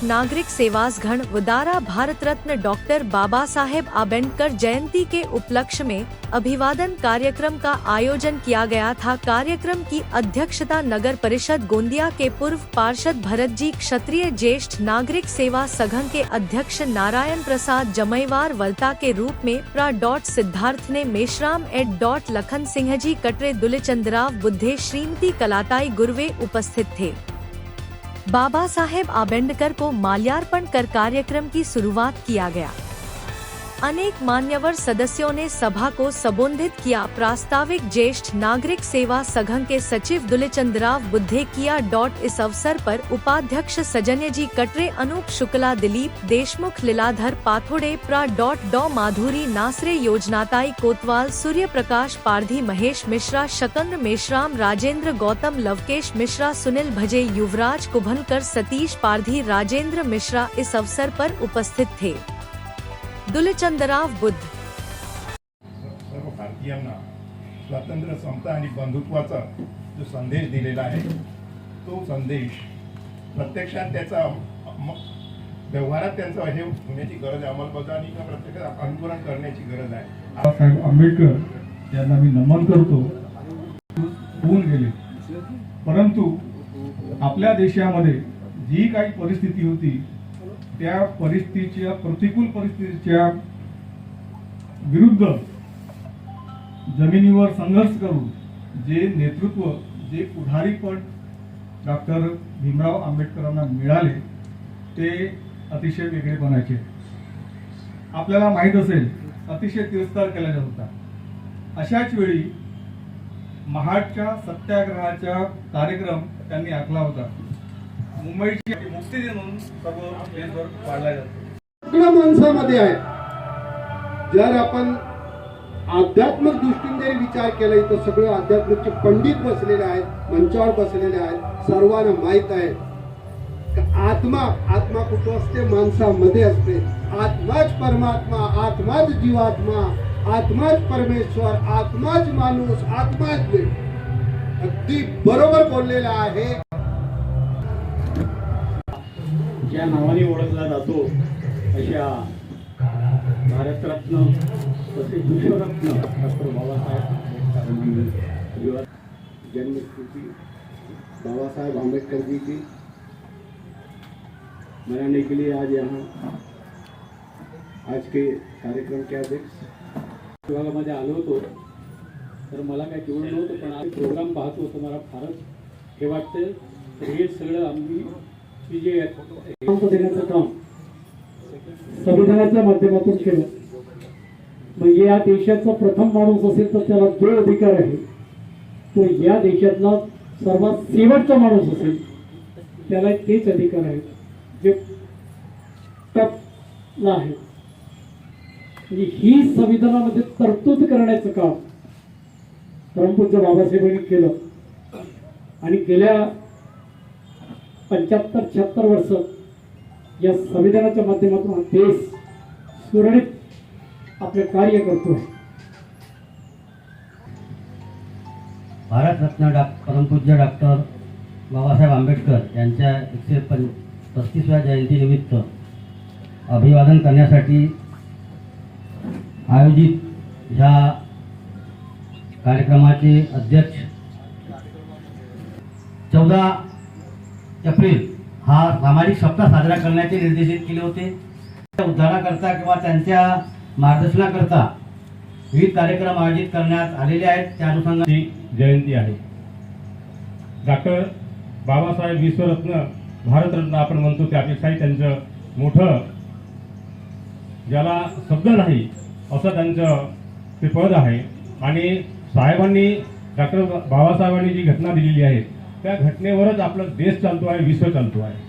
ज्येष्ठ नागरिक सेवासघण वदारा भारत रत्न डॉक्टर बाबा साहेब आम्बेडकर जयंती के उपलक्ष्य में अभिवादन कार्यक्रम का आयोजन किया गया था। कार्यक्रम की अध्यक्षता नगर परिषद गोंदिया के पूर्व पार्षद भरत जी, क्षत्रिय ज्येष्ठ नागरिक सेवा संघ के अध्यक्ष नारायण प्रसाद जमईवार वलता के रूप में सिद्धार्थ ने मेश्राम लखन सिंह जी कटरे दुलेचंदराव बुद्धे श्रीमती कलाताई गुरवे उपस्थित थे। बाबा साहेब आम्बेडकर को माल्यार्पण कर कार्यक्रम की शुरुआत किया गया। अनेक मान्यवर सदस्यों ने सभा को संबोधित किया। प्रास्ताविक ज्येष्ठ नागरिक सेवा संघ के सचिव दुलेचंदराव बुद्धे किया। इस अवसर पर उपाध्यक्ष सजन्य जी कटरे, अनूप शुक्ला, दिलीप देशमुख, लीलाधर पाथोड़े, माधुरी नासरे, योजनाताई कोतवाल, सूर्य प्रकाश पारधी, महेश मिश्रा, शकंद मेश्राम, राजेंद्र गौतम, लवकेश मिश्रा, सुनील भजे, युवराज कुभनकर, सतीश पारधी, राजेंद्र मिश्रा इस अवसर पर उपस्थित थे। दुलेचंदराव बुद्ध सर्व भारतीयांना स्वातंत्र्य, समता आणि बंधुत्वाचा जो संदेश दिलेला आहे तो संदेश प्रत्यक्षात त्याचा व्यवहारात त्यांचा हे होण्याची गरज आहे, अंमलबजावणी किंवा प्रत्यक्षात अनुकरण करण्याची गरज आहे। बाबासाहेब आंबेडकर यांना मी नमन करतो। होऊन गेले, परंतु आपल्या देशामध्ये जी काही परिस्थिती होती त्या परिस्थितीच्या, प्रतिकूल परिस्थितीच्या विरुद्ध जमिनीवर संघर्ष करून जे नेतृत्व, जे पुढारीपण डॉक्टर भीमराव आंबेडकरांना मिळाले ते अतिशय वेगळेपणाचे। आपल्याला माहीत असेल अतिशय तिरस्कार केला जात होता। अशाच वेळी महाडच्या सत्याग्रहाचा कार्यक्रम त्यांनी आखला होता। मुंबईची मुक्ती दिन म्हणून सर्व देशभर पाळला जातो। सगळ्या माणसामध्ये आहे। जर आपण आध्यात्मिक दृष्टीने जरी विचार केला तर सगळे आध्यात्मिकचे पंडित बसलेले आहेत, मंचावर बसलेले आहेत। सर्वांना माहित आहे आत्मा कुठे असते? माणसामध्ये असते। आत्माच परमात्मा, आत्माच जीवात्मा, आत्माच परमेश्वर, आत्माच माणूस, आत्माच देव। अगदी बरोबर बोललेला आहे। ज्या नावाने ओळखला जातो अशा भारतरत्न तसेच विश्वरत्न डॉक्टर बाबासाहेब आंबेडकर जन्मतिथि बाबा साहेब आम्बेडकर जी की मनाने के लिए आज यहाँ आज के कार्यक्रम के अध्यक्ष विभागामध्ये आलो होतो तर मला काय तेवढं नव्हतं, पण आज प्रोग्राम पाहतो तर मला फारच हे वाटतं तर हे सगळं आम्ही जे देण्याचं काम संविधानाच्या माध्यमातून केलं। म्हणजे या देशाचा प्रथम माणूस असेल तर त्याला जो अधिकार आहे तो या देशातला सर्वात शेवटचा माणूस असेल त्याला तेच अधिकार आहेत जे टपला आहे। म्हणजे ही संविधानामध्ये तरतूद करण्याचं काम परमपूज्य बाबासाहेबांनी केलं आणि गेल्या 75-76 वर्ष या संविधानाच्या माध्यमातून हा देश सुरळीत आपले कार्य करतो आहे। भारतरत्न परमपूज्य डॉक्टर बाबासाहेब आंबेडकर यांच्या 135व्या जयंतीनिमित्त अभिवादन करण्यासाठी आयोजित ह्या कार्यक्रमाचे अध्यक्ष 14 एप्रिल हा सामाजिक सप्ताह साजरा करण्याचे निर्देशित केले होते। उद्धाराकरता किंवा त्यांच्या मार्गदर्शनाकरता विविध कार्यक्रम आयोजित करण्यात आलेले आहेत। त्या अनुषंगाने जयंती आहे। डॉक्टर बाबासाहेब विश्वरत्न, भारतरत्न आपण म्हणतो त्यापेक्षाही त्यांचं मोठं, ज्याला शब्द नाही असं त्यांचं ते पद आहे। आणि साहेबांनी, डॉक्टर बाबासाहेबांनी जी घटना दिलेली आहे त्या घटनेवरच आपला देश चालतो आहे, विश्व चालतो आहे।